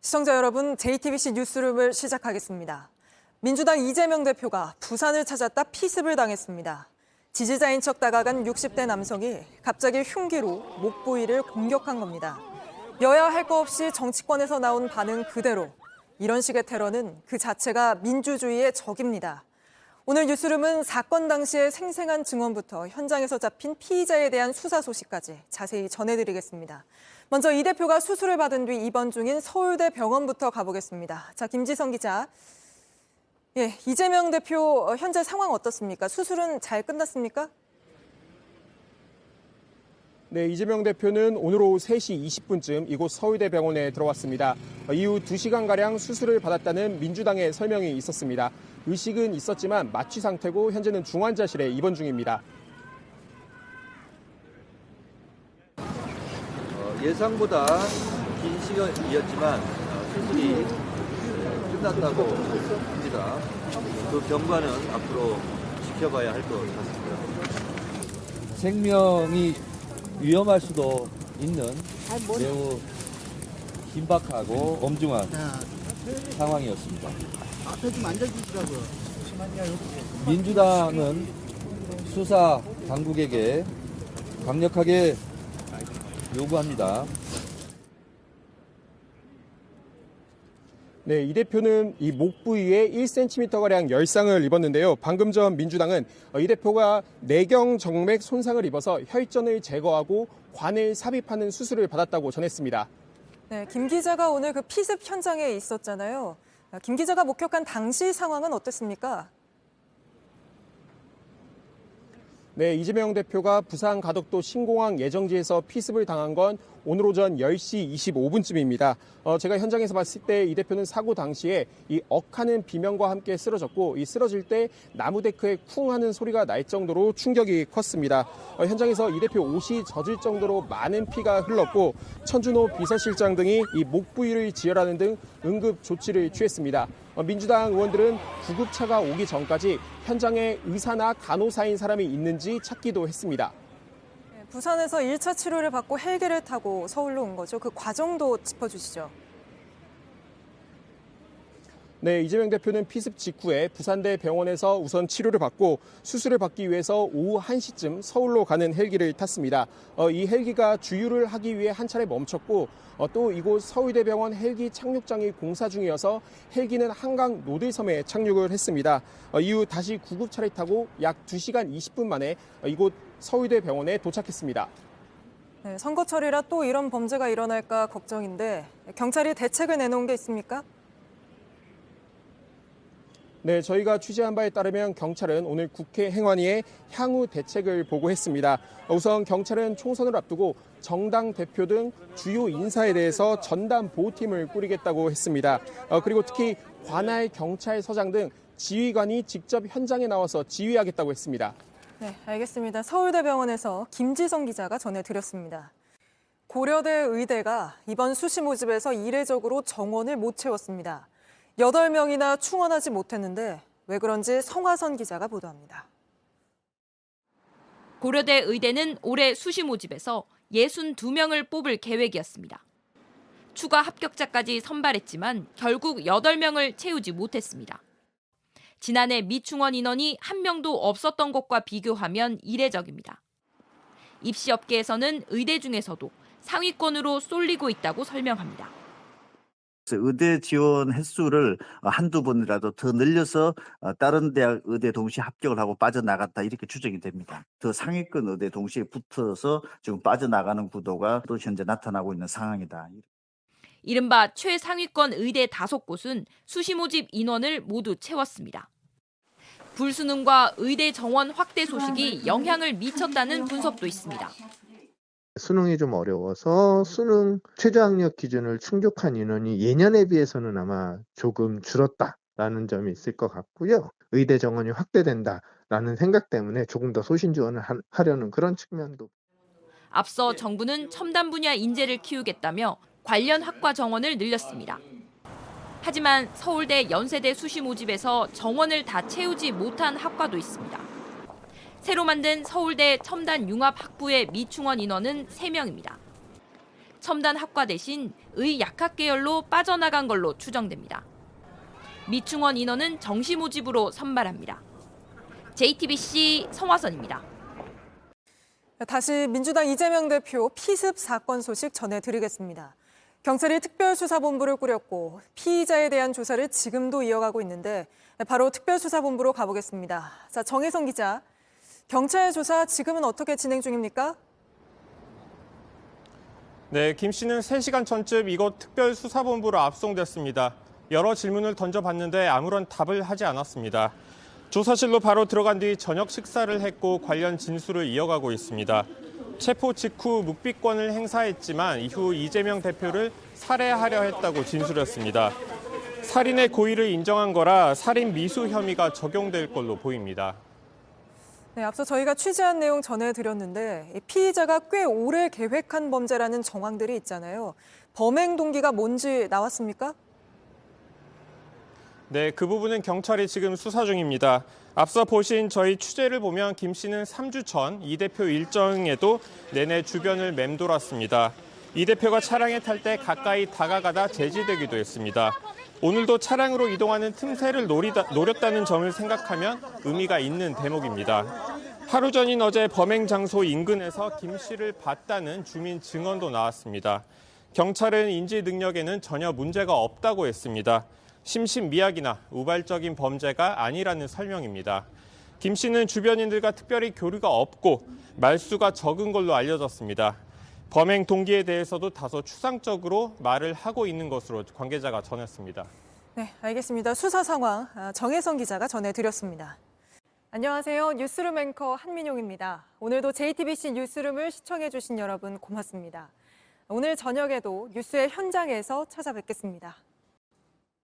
시청자 여러분, JTBC 뉴스룸을 시작하겠습니다. 민주당 이재명 대표가 부산을 찾았다 피습을 당했습니다. 지지자인 척 다가간 60대 남성이 갑자기 흉기로 목 부위를 공격한 겁니다. 여야 할 거 없이 정치권에서 나온 반응 그대로. 이런 식의 테러는 그 자체가 민주주의의 적입니다. 오늘 뉴스룸은 사건 당시의 생생한 증언부터 현장에서 잡힌 피의자에 대한 수사 소식까지 자세히 전해드리겠습니다. 먼저 이 대표가 수술을 받은 뒤 입원 중인 서울대 병원부터 가보겠습니다. 자, 김지성 기자. 이재명 대표 현재 상황 어떻습니까? 수술은 잘 끝났습니까? 네, 이재명 대표는 오늘 오후 3시 20분쯤 이곳 서울대 병원에 들어왔습니다. 이후 2시간가량 수술을 받았다는 민주당의 설명이 있었습니다. 의식은 있었지만 마취 상태고 현재는 중환자실에 입원 중입니다. 예상보다 긴 시간이었지만 수술이 끝났다고 합니다. 그 경과는 앞으로 지켜봐야 할 것 같습니다. 생명이 위험할 수도 있는 매우 긴박하고 엄중한 상황이었습니다. 앞에 좀 앉아주시라고요. 민주당은 수사 당국에게 강력하게 요구합니다. 네, 이 대표는 이 목 부위에 1cm가량 열상을 입었는데요. 방금 전 민주당은 이 대표가 내경 정맥 손상을 입어서 혈전을 제거하고 관을 삽입하는 수술을 받았다고 전했습니다. 네, 김 기자가 오늘 그 피습 현장에 있었잖아요. 김 기자가 목격한 당시 상황은 어땠습니까? 네, 이재명 대표가 부산 가덕도 신공항 예정지에서 피습을 당한 건 오늘 오전 10시 25분쯤입니다. 제가 현장에서 봤을 때 이 대표는 사고 당시에 이 억하는 비명과 함께 쓰러졌고 이 쓰러질 때 나무 데크에 쿵 하는 소리가 날 정도로 충격이 컸습니다. 현장에서 이 대표 옷이 젖을 정도로 많은 피가 흘렀고 천준호 비서실장 등이 이 목 부위를 지혈하는 등 응급 조치를 취했습니다. 민주당 의원들은 구급차가 오기 전까지 현장에 의사나 간호사인 사람이 있는지 찾기도 했습니다. 부산에서 1차 치료를 받고 헬기를 타고 서울로 온 거죠. 그 과정도 짚어주시죠. 네, 이재명 대표는 피습 직후에 부산대 병원에서 우선 치료를 받고 수술을 받기 위해서 오후 1시쯤 서울로 가는 헬기를 탔습니다. 이 헬기가 주유를 하기 위해 한 차례 멈췄고 또 이곳 서울대병원 헬기 착륙장이 공사 중이어서 헬기는 한강 노들섬에 착륙을 했습니다. 이후 다시 구급차를 타고 약 2시간 20분 만에 이곳 서울대병원에 도착했습니다. 네, 선거철이라 또 이런 범죄가 일어날까 걱정인데 경찰이 대책을 내놓은 게 있습니까? 네, 저희가 취재한 바에 따르면 경찰은 오늘 국회 행안위에 향후 대책을 보고했습니다. 우선 경찰은 총선을 앞두고 정당 대표 등 주요 인사에 대해서 전담 보호팀을 꾸리겠다고 했습니다. 그리고 특히 관할 경찰서장 등 지휘관이 직접 현장에 나와서 지휘하겠다고 했습니다. 네, 알겠습니다. 서울대병원에서 김지성 기자가 전해드렸습니다. 고려대 의대가 이번 수시 모집에서 이례적으로 정원을 못 채웠습니다. 8명이나 충원하지 못했는데 왜 그런지 성화선 기자가 보도합니다. 고려대 의대는 올해 수시 모집에서 62명을 뽑을 계획이었습니다. 추가 합격자까지 선발했지만 결국 8명을 채우지 못했습니다. 지난해 미충원 인원이 한 명도 없었던 것과 비교하면 이례적입니다. 입시업계에서는 의대 중에서도 상위권으로 쏠리고 있다고 설명합니다. 의대 지원 횟수를 한두 번이라도 더 늘려서 다른 대학 의대 동시에 합격을 하고 빠져나갔다 이렇게 추정이 됩니다. 더 상위권 의대 동시에 붙어서 지금 빠져나가는 구도가 또 현재 나타나고 있는 상황이다. 이른바 최상위권 의대 5곳은 수시 모집 인원을 모두 채웠습니다. 불수능과 의대 정원 확대 소식이 영향을 미쳤다는 분석도 있습니다. 수능이 좀 어려워서 수능 최저학력 기준을 충족한 인원이 예년에 비해서는 아마 조금 줄었다라는 점이 있을 것 같고요. 의대 정원이 확대된다라는 생각 때문에 조금 더 소신 지원을 하려는 그런 측면도. 앞서 정부는 첨단 분야 인재를 키우겠다며 관련 학과 정원을 늘렸습니다. 하지만 서울대, 연세대 수시 모집에서 정원을 다 채우지 못한 학과도 있습니다. 새로 만든 서울대 첨단 융합학부의 미충원 인원은 3명입니다. 첨단 학과 대신 의약학 계열로 빠져나간 걸로 추정됩니다. 미충원 인원은 정시 모집으로 선발합니다. JTBC 성화선입니다. 다시 민주당 이재명 대표 피습 사건 소식 전해드리겠습니다. 경찰이 특별수사본부를 꾸렸고 피의자에 대한 조사를 지금도 이어가고 있는데 바로 특별수사본부로 가보겠습니다. 자, 정혜성 기자, 경찰 조사 지금은 어떻게 진행 중입니까? 네, 김 씨는 3시간 전쯤 이곳 특별수사본부로 압송됐습니다. 여러 질문을 던져봤는데 아무런 답을 하지 않았습니다. 조사실로 바로 들어간 뒤 저녁 식사를 했고 관련 진술을 이어가고 있습니다. 체포 직후 묵비권을 행사했지만 이후 이재명 대표를 살해하려 했다고 진술했습니다. 살인의 고의를 인정한 거라 살인 미수 혐의가 적용될 걸로 보입니다. 네, 앞서 저희가 취재한 내용 전해드렸는데 피의자가 꽤 오래 계획한 범죄라는 정황들이 있잖아요. 범행 동기가 뭔지 나왔습니까? 네, 그 부분은 경찰이 지금 수사 중입니다. 앞서 보신 저희 취재를 보면 김 씨는 3주 전 이 대표 일정에도 내내 주변을 맴돌았습니다. 이 대표가 차량에 탈 때 가까이 다가가다 제지되기도 했습니다. 오늘도 차량으로 이동하는 틈새를 노렸다는 점을 생각하면 의미가 있는 대목입니다. 하루 전인 어제 범행 장소 인근에서 김 씨를 봤다는 주민 증언도 나왔습니다. 경찰은 인지 능력에는 전혀 문제가 없다고 했습니다. 심신미약이나 우발적인 범죄가 아니라는 설명입니다. 김 씨는 주변인들과 특별히 교류가 없고 말수가 적은 걸로 알려졌습니다. 범행 동기에 대해서도 다소 추상적으로 말을 하고 있는 것으로 관계자가 전했습니다. 네, 알겠습니다. 수사 상황 정혜성 기자가 전해드렸습니다. 안녕하세요. 뉴스룸 앵커 한민용입니다. 오늘도 JTBC 뉴스룸을 시청해주신 여러분 고맙습니다. 오늘 저녁에도 뉴스의 현장에서 찾아뵙겠습니다.